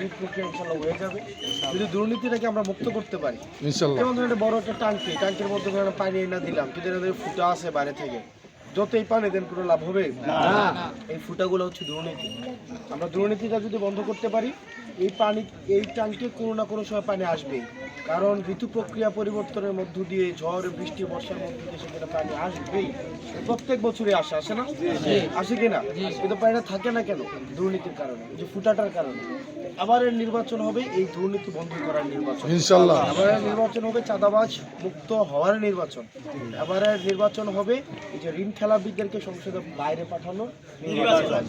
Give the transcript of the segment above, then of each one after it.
স্বাভাবিক প্রক্রিয়া ইনশাল্লাহ হয়ে যাবে যদি দুর্নীতিটাকে আমরা মুক্ত করতে পারি। যেমন ধরেন বড় একটা ট্যাঙ্কির মধ্যে ধরেন পানি এনে দিলাম, কিন্তু এদের ফুটা আছে বাইরে থেকে, যতই পানি দেন কোনো লাভ হবে না। এই ফুটাগুলো হচ্ছে দুর্নীতি। আমরা দুর্নীতিটা যদি বন্ধ করতে পারি, এই ট্যাঙ্কে কোনো না কোনো সময় পানি আসবেই, কারণ ঋতু প্রক্রিয়া পরিবর্তনের মধ্য দিয়ে ঝড় বৃষ্টি বর্ষার মধ্য দিয়ে সেখানে পানি আসবেই। প্রত্যেক বছরই আসে না? আসে কিনা? কিন্তু পানিটা থাকে না কেন? দুর্নীতির কারণে, যে ফুটাটার কারণে। আবার এর নির্বাচন হবে এই দুর্নীতি বন্ধ করার নির্বাচন ইনশাআল্লাহ। আবার নির্বাচন হবে চাঁদাবাজ মুক্ত হওয়ার নির্বাচন। আবার নির্বাচন হবে এই যে ঋণ খেলাপিদেরকে সংসদের বাইরে পাঠানো নির্বাচন।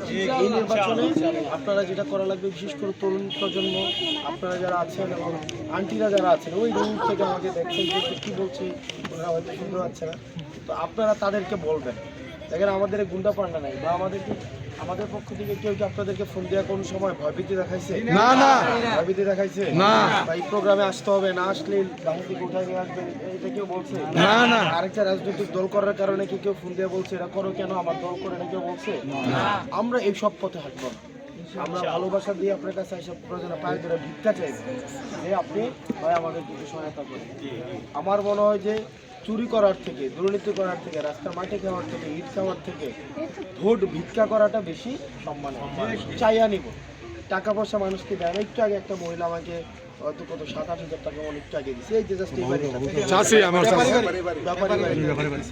এই নির্বাচনে আপনারা যেটা করা লাগবে, বিশেষ করে তরুণ প্রজন্ম আপনারা যারা আছেন এবং আন্টিরা যারা আছেন ওই দূর থেকে আমাকে দেখছেন যে কী বলছে, ওনারা হয়তো শুনতে পাচ্ছে না, তো আপনারা তাদেরকে বলবেন। দেখেন আমাদের গুন্ডা পান্ডা নাই, বা আমাদের পক্ষ থেকে কেউ কি আপনাদেরকে ফোন দেওয়া কোন সময় ভয়ভীতি দেখাইছে? না, ভয়ভীতি দেখাইছে না। এই প্রোগ্রামে আসতে হবে, না আসলে বাহির থেকে উঠাই নিয়ে আসবেন, এটা কেউ বলছে না। আরেকটা রাজনৈতিক দল করার কারণে কি কেউ ফোন দিয়ে বলছে এটা করো কেন, আমার দল করে না কেউ বলছে? আমরা এই সব পথে হাঁটবো না। আমরা ভালোবাসা দিয়ে আপনার কাছে এসব প্রয়োজনে পায়ে ধরে ভিক্ষা চাইব যে আপনি ভাই আমাদের কিছু সহায়তা করেন। আমার মনে হয় যে চুরি করার থেকে, দুর্নীতি করার থেকে, রাস্তার মাঠে খাওয়ার থেকে, ইট খাওয়ার থেকে ভোট ভিক্ষা করাটা বেশি সম্মান। চাইয়া নিব, টাকা পয়সা মানুষকে দেয় না। একটু আগে একটা মহিলা আমাকে হয়তো কত 7-8 হাজার টাকা একটু আগে দিচ্ছে, এই যে জাস্ট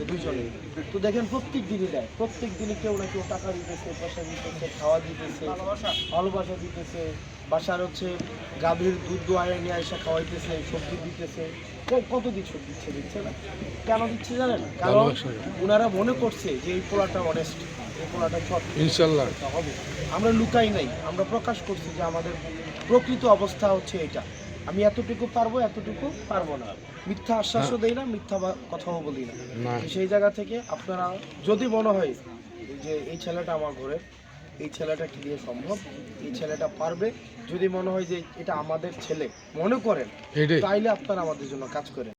দুইজনে। তো দেখেন প্রত্যেক দিনই দেয়, প্রত্যেক দিনই কেউ না কেউ টাকা দিতেছে, পয়সা দিতেছে, খাওয়া দিতেছে, ভালোবাসা দিতেছে, বাসার হচ্ছে গাভীর দুধ দোয়ায় নিয়ে এসে খাওয়াইতেছে, সবজি দিতেছে, কত কিছু দিচ্ছে না। কেন দিচ্ছে জানেন? কারণ ওনারা মনে করছে যে এই পোলাটা অনেস্ট, এই পোলাটা সৎ ইনশাআল্লাহ হবে। আমরা লুকাই নাই, আমরা প্রকাশ করছি যে আমাদের প্রকৃত অবস্থা হচ্ছে এটা। আমি এতটুকু পারবো না, মিথ্যা আশ্বাসও দেই না, মিথ্যা কথাও বলি না। সেই জায়গা থেকে আপনারা যদি মনে হয় যে এই ছেলেটা আমার ঘরের, এই ছেলেটা কি দিয়ে সম্ভব, এই ছেলেটা পারবে, যদি মনে হয় যে এটা আমাদের ছেলে মনে করেন, তাইলে আপনারা আমাদের জন্য কাজ করেন।